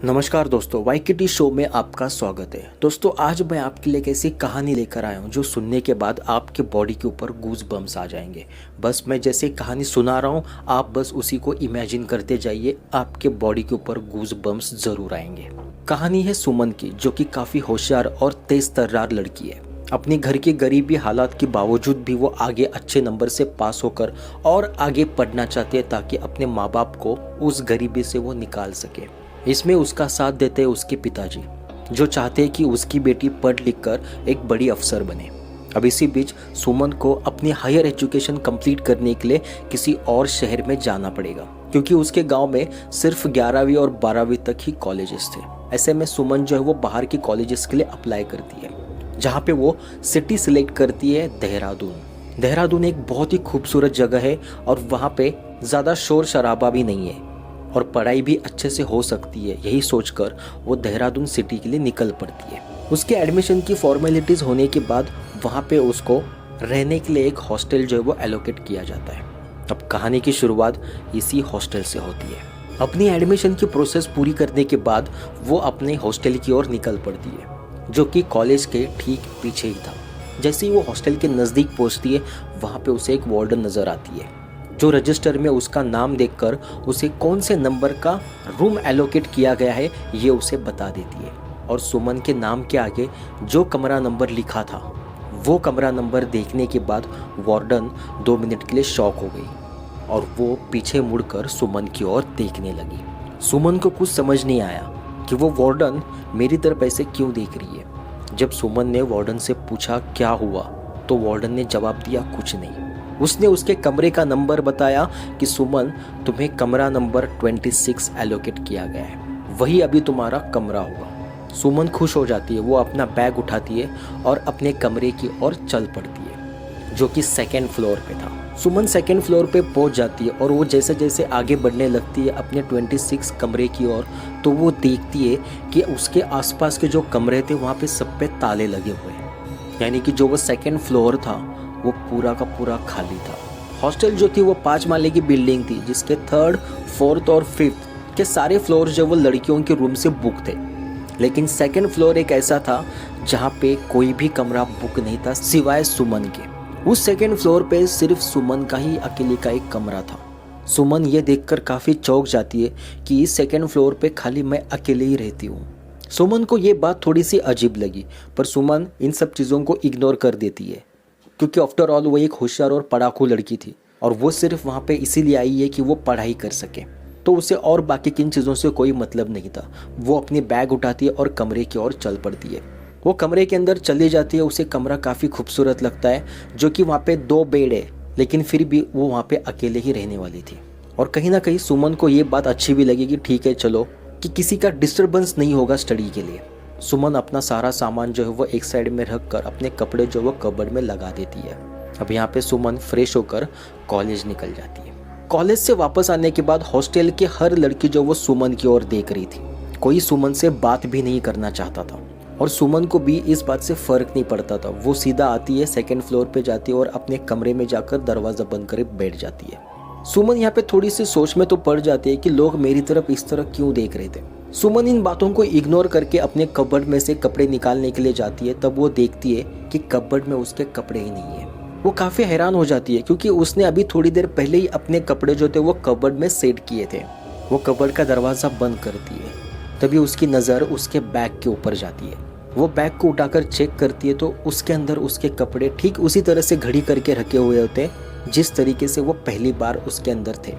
नमस्कार दोस्तों, वाईकेटी शो में आपका स्वागत है। दोस्तों, आज मैं आपके लिए एक ऐसी कहानी लेकर आया हूँ जो सुनने के बाद आपके बॉडी के ऊपर गूज बम्स आ जाएंगे। बस मैं जैसे कहानी सुना रहा हूँ, आप बस उसी को इमेजिन करते जाइए, आपके बॉडी के ऊपर गूज बम्स जरूर आएंगे। कहानी है सुमन की, जो कि काफ़ी होशियार और तेज तर्रार लड़की है। अपने घर की गरीबी हालात के बावजूद भी वो आगे अच्छे नंबर से पास होकर और आगे पढ़ना चाहती है, ताकि अपने माँ बाप को उस गरीबी से वो निकाल सके। इसमें उसका साथ देते हैं उसके पिताजी, जो चाहते हैं कि उसकी बेटी पढ़ लिख कर एक बड़ी अफसर बने। अब इसी बीच सुमन को अपनी हायर एजुकेशन कंप्लीट करने के लिए किसी और शहर में जाना पड़ेगा, क्योंकि उसके गांव में सिर्फ 11वीं और 12वीं तक ही कॉलेजेस थे। ऐसे में सुमन जो है वो बाहर की कॉलेजेस के लिए अप्लाई करती है, जहाँ पे वो सिटी सिलेक्ट करती है देहरादून। देहरादून एक बहुत ही खूबसूरत जगह है और वहाँ पे ज़्यादा शोर शराबा भी नहीं है और पढ़ाई भी अच्छे से हो सकती है। यही सोचकर वो देहरादून सिटी के लिए निकल पड़ती है। उसके एडमिशन की फॉर्मेलिटीज़ होने के बाद वहाँ पे उसको रहने के लिए एक हॉस्टल जो है वो एलोकेट किया जाता है। अब कहानी की शुरुआत इसी हॉस्टल से होती है। अपनी एडमिशन की प्रोसेस पूरी करने के बाद वो अपने हॉस्टल की ओर निकल पड़ती है, जो कि कॉलेज के ठीक पीछे ही था। जैसे ही वो हॉस्टल के नज़दीक पहुँचती है, वहाँ पे उसे एक वार्डन नज़र आती है, जो रजिस्टर में उसका नाम देखकर उसे कौन से नंबर का रूम एलोकेट किया गया है ये उसे बता देती है। और सुमन के नाम के आगे जो कमरा नंबर लिखा था, वो कमरा नंबर देखने के बाद वार्डन 2 मिनट के लिए शॉक हो गई और वो पीछे मुड़कर सुमन की ओर देखने लगी। सुमन को कुछ समझ नहीं आया कि वो वार्डन मेरी तरफ ऐसे क्यों देख रही है। जब सुमन ने वार्डन से पूछा क्या हुआ, तो वार्डन ने जवाब दिया कुछ नहीं। उसने उसके कमरे का नंबर बताया कि सुमन, तुम्हें कमरा नंबर 26 एलोकेट किया गया है, वही अभी तुम्हारा कमरा होगा। सुमन खुश हो जाती है, वो अपना बैग उठाती है और अपने कमरे की ओर चल पड़ती है, जो कि 2nd फ्लोर पे था। सुमन 2nd फ्लोर पे पहुंच जाती है और वो जैसे जैसे आगे बढ़ने लगती है अपने 26 कमरे की ओर, तो वो देखती है कि उसके आसपास के जो कमरे थे वहाँ पे सब पे ताले लगे हुए हैं, यानी कि जो वो 2nd फ्लोर था वो पूरा का पूरा खाली था। हॉस्टल जो थी वो 5 माले की बिल्डिंग थी, जिसके 3rd, 4th और 5th के सारे फ्लोर जो वो लड़कियों के रूम से बुक थे। लेकिन 2nd फ्लोर एक ऐसा था जहाँ पे कोई भी कमरा बुक नहीं था सिवाय सुमन के। उस 2nd फ्लोर पे सिर्फ सुमन का ही अकेले का एक कमरा था। सुमन ये देखकर काफ़ी चौंक जाती है कि इस 2nd फ्लोर पे खाली मैं अकेले ही रहती हूँ। सुमन को ये बात थोड़ी सी अजीब लगी, पर सुमन इन सब चीज़ों को इग्नोर कर देती है, क्योंकि आफ्टर ऑल वो एक होशियार और पढ़ाकू लड़की थी और वो सिर्फ वहाँ पे इसीलिए आई है कि वो पढ़ाई कर सके। तो उसे और बाकी किन चीज़ों से कोई मतलब नहीं था। वो अपनी बैग उठाती है और कमरे की ओर चल पड़ती है। वो कमरे के अंदर चली जाती है। उसे कमरा काफ़ी खूबसूरत लगता है, जो कि वहाँ पे 2 बेड है, लेकिन फिर भी वो वहाँ पे अकेले ही रहने वाली थी। और कहीं ना कहीं सुमन को ये बात अच्छी भी लगी कि ठीक है चलो, कि किसी का डिस्टर्बेंस नहीं होगा स्टडी के लिए। सुमन अपना सारा सामान जो है वो एक साइड में रख कर अपने कपड़े जो वो कबर्ड में लगा देती है। अब यहाँ पे सुमन फ्रेश होकर कॉलेज निकल जाती है। कॉलेज से वापस आने के बाद हॉस्टल के हर लड़की जो वो सुमन की ओर देख रही थी। कोई सुमन से बात भी नहीं करना चाहता था और सुमन को भी इस बात से फर्क नहीं पड़ता था। वो सीधा आती है, 2nd फ्लोर पे जाती है और अपने कमरे में जाकर दरवाज़ा बंद कर बैठ जाती है। सुमन यहाँ पे थोड़ी सी सोच में तो पड़ जाती है कि लोग मेरी तरफ इस तरह क्यों देख रहे थे। सुमन इन बातों को इग्नोर करके अपने कबर्ड में से कपड़े निकालने के लिए जाती है। तब वो देखती है कि कबर्ड में उसके कपड़े ही नहीं है। वो काफ़ी हैरान हो जाती है, क्योंकि उसने अभी थोड़ी देर पहले ही अपने कपड़े जो थे वो कबर्ड में सेट किए थे। वो कबर्ड का दरवाज़ा बंद करती है। तभी उसकी नज़र उसके बैग के ऊपर जाती है। वो बैग को उठाकर चेक करती है तो उसके अंदर उसके कपड़े ठीक उसी तरह से घड़ी करके रखे हुए होते जिस तरीके से वो पहली बार उसके अंदर थे।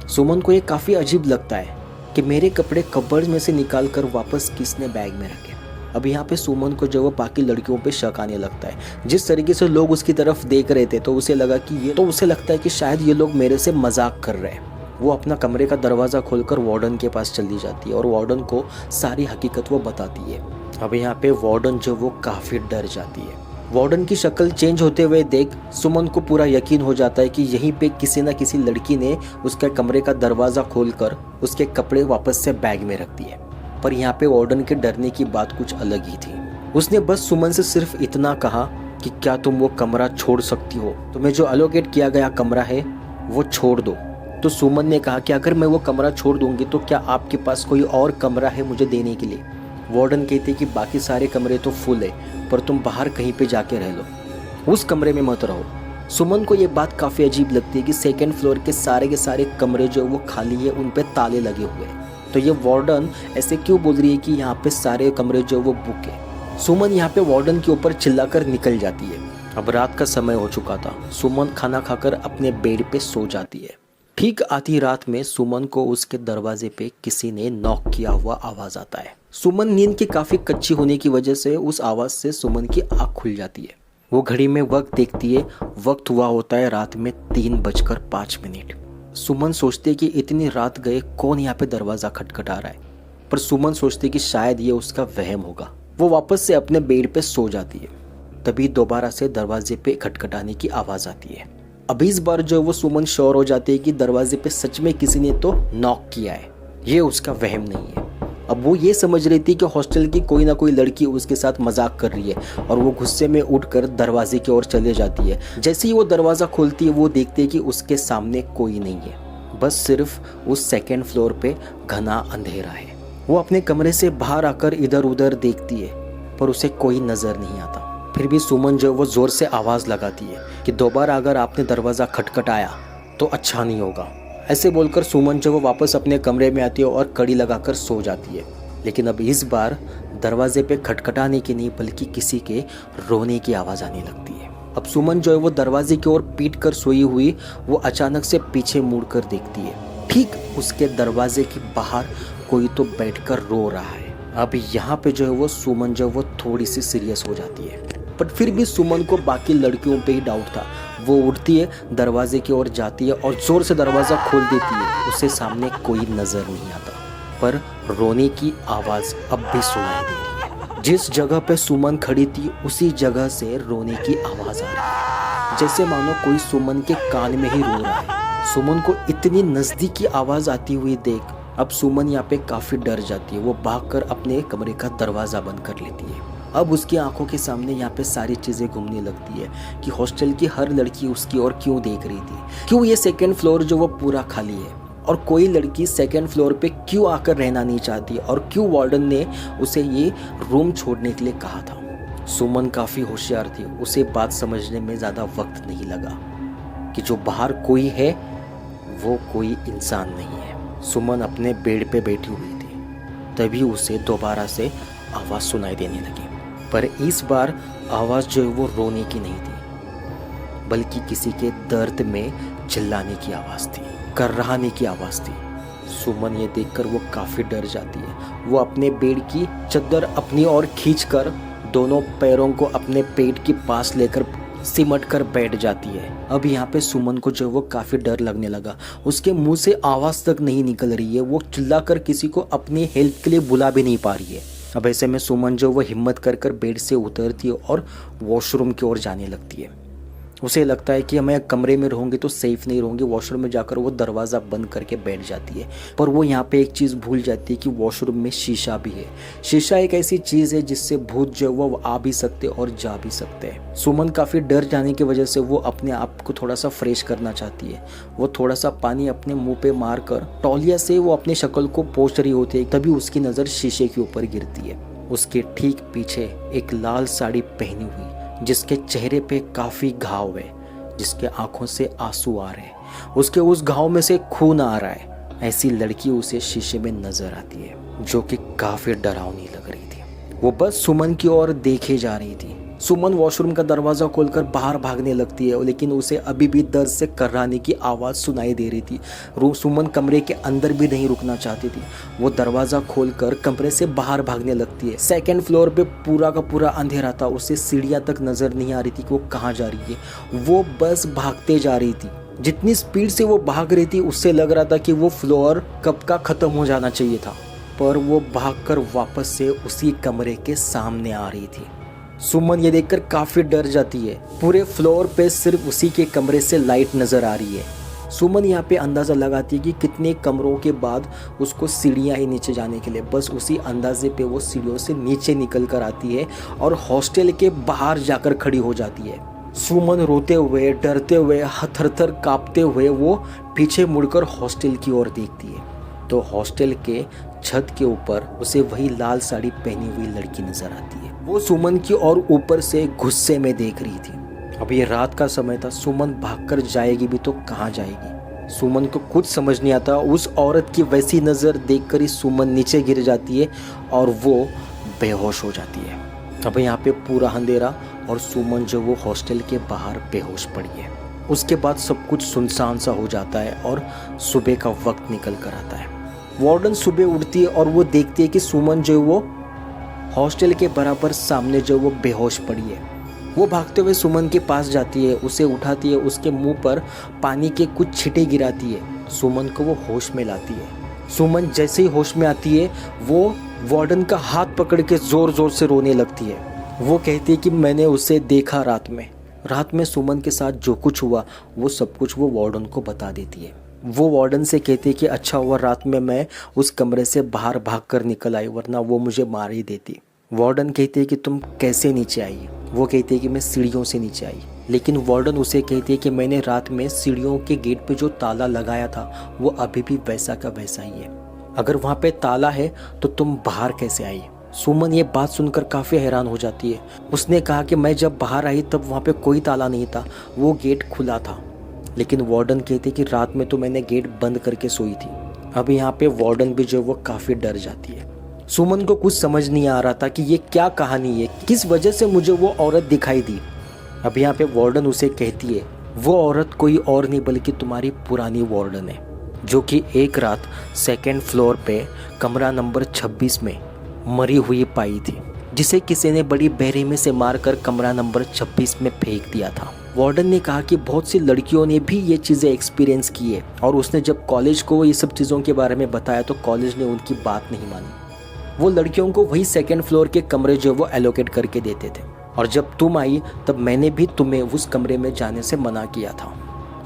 सुमन को ये काफ़ी अजीब लगता है कि मेरे कपड़े कबर्ड में से निकाल कर वापस किसने बैग में रखे। अब यहाँ पे सुमन को जो वो बाकी लड़कियों पे शक आने लगता है। जिस तरीके से लोग उसकी तरफ देख रहे थे, तो उसे लगता है कि शायद ये लोग मेरे से मजाक कर रहे हैं। वो अपना कमरे का दरवाज़ा खोलकर वार्डन के पास चली जाती है और वार्डन को सारी हकीकत वो बताती है। अब यहाँ पे वार्डन जो वो काफ़ी डर जाती है। वार्डन की शक्ल चेंज होते हुए देख सुमन को पूरा यकीन हो जाता है कि यहीं पे किसी न किसी लड़की ने उसके कमरे का दरवाज़ा खोलकर उसके कपड़े वापस से बैग में रख दिए। पर यहाँ पे वार्डन के डरने की बात कुछ अलग ही थी। उसने बस सुमन से सिर्फ इतना कहा कि क्या तुम वो कमरा छोड़ सकती हो? तुम्हें जो एलोकेट किया गया कमरा है वो छोड़ दो। तो सुमन ने कहा कि अगर मैं वो कमरा छोड़ दूंगी तो क्या आपके पास कोई और कमरा है मुझे देने के लिए। वार्डन कहती है कि बाकी सारे कमरे तो फुल है, पर तुम बाहर कहीं पे जाके रह लो, उस कमरे में मत रहो। सुमन को ये बात काफ़ी अजीब लगती है कि सेकंड फ्लोर के सारे कमरे जो वो खाली है, उन पे ताले लगे हुए हैं। तो ये वार्डन ऐसे क्यों बोल रही है कि यहाँ पे सारे कमरे जो वो बुक है। सुमन यहाँ पे वार्डन के ऊपर चिल्लाकर निकल जाती है। अब रात का समय हो चुका था। सुमन खाना खाकर अपने बेड पे सो जाती है। ठीक आधी रात में सुमन को उसके दरवाजे पे किसी ने नॉक किया हुआ आवाज आता है। सुमन नींद की काफी कच्ची होने की वजह से उस आवाज से सुमन की आंख खुल जाती है। वो घड़ी में वक्त देखती है। वक्त हुआ होता है रात में 3:05। सुमन सोचती है कि इतनी रात गए कौन यहाँ पे दरवाजा खटखटा रहा है, पर सुमन सोचती है कि शायद ये उसका वहम होगा। वो वापस से अपने बेड पे सो जाती है। तभी दोबारा से दरवाजे पे खटखटाने की आवाज आती है। अब इस बार जो वो सुमन श्योर हो जाती है कि दरवाजे पे सच में किसी ने तो नॉक किया है, ये उसका वहम नहीं है। अब वो ये समझ रही थी कि हॉस्टल की कोई ना कोई लड़की उसके साथ मजाक कर रही है और वो गुस्से में उठकर दरवाजे की ओर चले जाती है। जैसे ही वो दरवाज़ा खोलती है वो देखती है कि उसके सामने कोई नहीं है, बस सिर्फ उस सेकेंड फ्लोर पे घना अंधेरा है। वो अपने कमरे से बाहर आकर इधर उधर देखती है, पर उसे कोई नज़र नहीं आता। फिर भी सुमन जो वो ज़ोर से आवाज़ लगाती है कि दोबारा अगर आपने दरवाज़ा खटखटाया तो अच्छा नहीं होगा। ऐसे बोलकर सुमन जो वो वापस अपने कमरे में आती है और कड़ी लगाकर सो जाती है। लेकिन अब इस बार दरवाजे पे खटखटाने की नहीं बल्कि किसी के रोने की आवाज़ आने लगती है। अब सुमन जो है वो दरवाजे की ओर पीट कर सोई हुई वो अचानक से पीछे मुड़कर देखती है। ठीक उसके दरवाजे के बाहर कोई तो बैठकर रो रहा है। अब यहाँ पे जो है वो सुमन जो वो थोड़ी सी सीरियस हो जाती है, पर फिर भी सुमन को बाकी लड़कियों पे ही डाउट था। वो उठती है, दरवाजे की ओर जाती है और जोर से दरवाज़ा खोल देती है। उसे सामने कोई नज़र नहीं आता, पर रोने की आवाज़ अब भी सुनाई दे रही है। जिस जगह पे सुमन खड़ी थी उसी जगह से रोने की आवाज़ आ रही है, जैसे मानो कोई सुमन के कान में ही रो रहा है। सुमन को इतनी नज़दीकी आवाज़ आती हुई देख अब सुमन यहाँ पे काफ़ी डर जाती है। वो भागकर अपने कमरे का दरवाज़ा बंद कर लेती है। अब उसकी आंखों के सामने यहाँ पे सारी चीज़ें घूमने लगती है कि हॉस्टल की हर लड़की उसकी ओर क्यों देख रही थी, क्यों ये सेकंड फ्लोर जो वो पूरा खाली है, और कोई लड़की सेकंड फ्लोर पे क्यों आकर रहना नहीं चाहती, और क्यों वार्डन ने उसे ये रूम छोड़ने के लिए कहा था। सुमन काफ़ी होशियार थी, उसे बात समझने में ज़्यादा वक्त नहीं लगा कि जो बाहर कोई है वो कोई इंसान नहीं है। सुमन अपने बेड पे बैठी हुई थी, तभी उसे दोबारा से आवाज़ सुनाई देने लगी, पर इस बार आवाज़ जो है वो रोने की नहीं थी बल्कि किसी के दर्द में चिल्लाने की आवाज़ थी, कर्राने की आवाज़ थी। सुमन ये देखकर वो काफ़ी डर जाती है। वो अपने बेड की चादर अपनी ओर खींचकर दोनों पैरों को अपने पेट के पास लेकर सिमट कर बैठ जाती है। अब यहाँ पे सुमन को जो वो काफ़ी डर लगने लगा। उसके मुंह से आवाज़ तक नहीं निकल रही है, वो चिल्लाकर किसी को अपनी हेल्प के लिए बुला भी नहीं पा रही है। अब ऐसे में सुमन जो वो हिम्मत कर बेड से उतरती है और वॉशरूम की ओर जाने लगती है। उसे लगता है कि मैं कमरे में रहूँगी तो सेफ नहीं रहूँगी। वॉशरूम में जाकर वो दरवाज़ा बंद करके बैठ जाती है, पर वो यहाँ पे एक चीज़ भूल जाती है कि वॉशरूम में शीशा भी है। शीशा एक ऐसी चीज़ है जिससे भूत जो वो आ भी सकते और जा भी सकते हैं। सुमन काफ़ी डर जाने की वजह से वो अपने आप को थोड़ा सा फ्रेश करना चाहती है। वो थोड़ा सा पानी अपने मुँह पे मार कर तौलिया से वो अपनी शक्ल को पोंछ रही होती है, तभी उसकी नज़र शीशे के ऊपर गिरती है। उसके ठीक पीछे एक लाल साड़ी पहनी हुई जिसके चेहरे पे काफ़ी घाव है, जिसके आंखों से आंसू आ रहे हैं, उसके उस घाव में से खून आ रहा है, ऐसी लड़की उसे शीशे में नजर आती है जो कि काफ़ी डरावनी लग रही थी। वो बस सुमन की ओर देखे जा रही थी। सुमन वॉशरूम का दरवाज़ा खोलकर बाहर भागने लगती है, लेकिन उसे अभी भी दर्द से कर्राने की आवाज़ सुनाई दे रही थी। सुमन कमरे के अंदर भी नहीं रुकना चाहती थी। वो दरवाज़ा खोलकर कमरे से बाहर भागने लगती है। सेकंड फ्लोर पे पूरा का पूरा अंधेरा था। उसे सीढ़ियाँ तक नज़र नहीं आ रही थी कि वो कहाँ जा रही है। वो बस भागते जा रही थी। जितनी स्पीड से वो भाग रही थी उससे लग रहा था कि वो फ्लोर कब का ख़त्म हो जाना चाहिए था, पर वो भागकर वापस से उसी कमरे के सामने आ रही थी। सुमन ये देखकर काफ़ी डर जाती है। पूरे फ्लोर पे सिर्फ उसी के कमरे से लाइट नज़र आ रही है। सुमन यहाँ पे अंदाज़ा लगाती है कि कितने कमरों के बाद उसको सीढ़ियाँ ही नीचे जाने के लिए, बस उसी अंदाजे पे वो सीढ़ियों से नीचे निकल कर आती है और हॉस्टल के बाहर जाकर खड़ी हो जाती है। सुमन रोते हुए, डरते हुए, थर-थर कांपते हुए वो पीछे मुड़कर हॉस्टल की ओर देखती है तो हॉस्टल के छत के ऊपर उसे वही लाल साड़ी पहनी हुई लड़की नजर आती है। वो सुमन की ओर ऊपर से गुस्से में देख रही थी। अब ये रात का समय था, सुमन भागकर जाएगी भी तो कहाँ जाएगी। सुमन को कुछ समझ नहीं आता। उस औरत की वैसी नज़र देखकर ही सुमन नीचे गिर जाती है और वो बेहोश हो जाती है। अब यहाँ पे पूरा अंधेरा और सुमन जो वो हॉस्टल के बाहर बेहोश पड़ी है। उसके बाद सब कुछ सुनसान सा हो जाता है और सुबह का वक्त निकल कर आता है। वार्डन सुबह उठती है और वो देखती है कि सुमन जो वो हॉस्टल के बराबर सामने जो वो बेहोश पड़ी है। वो भागते हुए सुमन के पास जाती है, उसे उठाती है, उसके मुंह पर पानी के कुछ छींटे गिराती है। सुमन को वो होश में लाती है। सुमन जैसे ही होश में आती है वो वार्डन का हाथ पकड़ के जोर जोर से रोने लगती है। वो कहती है कि मैंने उसे देखा रात में सुमन के साथ जो कुछ हुआ वो सब कुछ वो वार्डन को बता देती है। वो वार्डन से कहती है कि अच्छा हुआ रात में मैं उस कमरे से बाहर भागकर निकल आई, वरना वो मुझे मार ही देती। वार्डन कहती है कि तुम कैसे नीचे आई। वो कहती है कि मैं सीढ़ियों से नीचे आई। लेकिन वार्डन उसे कहती है कि मैंने रात में सीढ़ियों के गेट पे जो ताला लगाया था वो अभी भी वैसा का वैसा ही है। अगर वहाँ पे ताला है तो तुम बाहर कैसे आई। सुमन ये बात सुनकर काफ़ी हैरान हो जाती है। उसने कहा कि मैं जब बाहर आई तब वहाँ पे कोई ताला नहीं था, वो गेट खुला था। लेकिन वार्डन कहती कि रात में तो मैंने गेट बंद करके सोई थी। अब यहाँ पे वार्डन भी जो वो काफ़ी डर जाती है। सुमन को कुछ समझ नहीं आ रहा था कि ये क्या कहानी है, किस वजह से मुझे वो औरत दिखाई दी। अब यहाँ पे वार्डन उसे कहती है वो औरत कोई और नहीं बल्कि तुम्हारी पुरानी वार्डन है, जो कि एक रात 2nd फ्लोर पे कमरा नंबर 26 में मरी हुई पाई थी, जिसे किसी ने बड़ी बेरहमी से मारकर कमरा नंबर 26 में फेंक दिया था। वार्डन ने कहा कि बहुत सी लड़कियों ने भी ये चीज़ें एक्सपीरियंस की है और उसने जब कॉलेज को ये सब चीज़ों के बारे में बताया तो कॉलेज ने उनकी बात नहीं मानी। वो लड़कियों को वही 2nd फ्लोर के कमरे जो वो एलोकेट करके देते थे और जब तुम आई तब मैंने भी तुम्हें उस कमरे में जाने से मना किया था।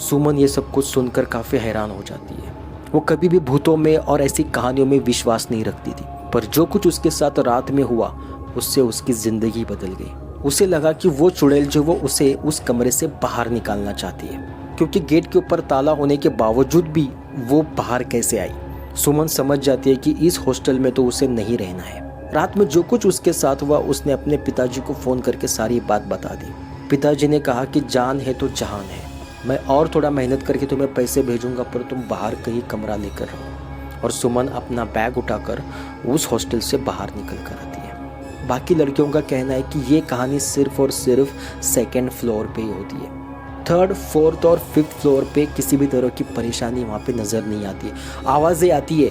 सुमन ये सब कुछ सुनकर काफ़ी हैरान हो जाती है। वो कभी भी भूतों में और ऐसी कहानियों में विश्वास नहीं रखती थी, पर जो कुछ उसके साथ रात में हुआ उससे उसकी ज़िंदगी बदल गई। उसे लगा कि वो चुड़ैल जो वो उसे उस कमरे से बाहर निकालना चाहती है, क्योंकि गेट के ऊपर ताला होने के बावजूद भी वो बाहर कैसे आई। सुमन समझ जाती है कि इस हॉस्टल में तो उसे नहीं रहना है। रात में जो कुछ उसके साथ हुआ उसने अपने पिताजी को फ़ोन करके सारी बात बता दी। पिताजी ने कहा कि जान है तो जहान है, मैं और थोड़ा मेहनत करके तुम्हें पैसे भेजूंगा, पर तुम बाहर कहीं कमरा लेकर रहो। और सुमन अपना बैग उठाकर उस हॉस्टल से बाहर निकल कर आती है। बाकी लड़कियों का कहना है कि ये कहानी सिर्फ और सिर्फ 2nd फ्लोर पे ही होती है। 3rd, 4th और 5th फ्लोर पे किसी भी तरह की परेशानी वहाँ पे नज़र नहीं आती। आवाज़ें आती है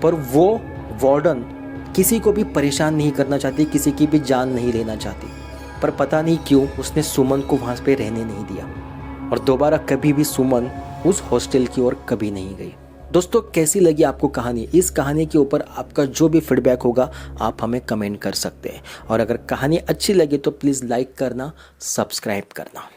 पर वो वार्डन किसी को भी परेशान नहीं करना चाहती, किसी की भी जान नहीं लेना चाहती। पर पता नहीं क्यों उसने सुमन को वहाँ पे रहने नहीं दिया और दोबारा कभी भी सुमन उस हॉस्टल की ओर कभी नहीं गई। दोस्तों, कैसी लगी आपको कहानी? इस कहानी के ऊपर आपका जो भी फीडबैक होगा आप हमें कमेंट कर सकते हैं और अगर कहानी अच्छी लगे तो प्लीज़ लाइक करना, सब्सक्राइब करना।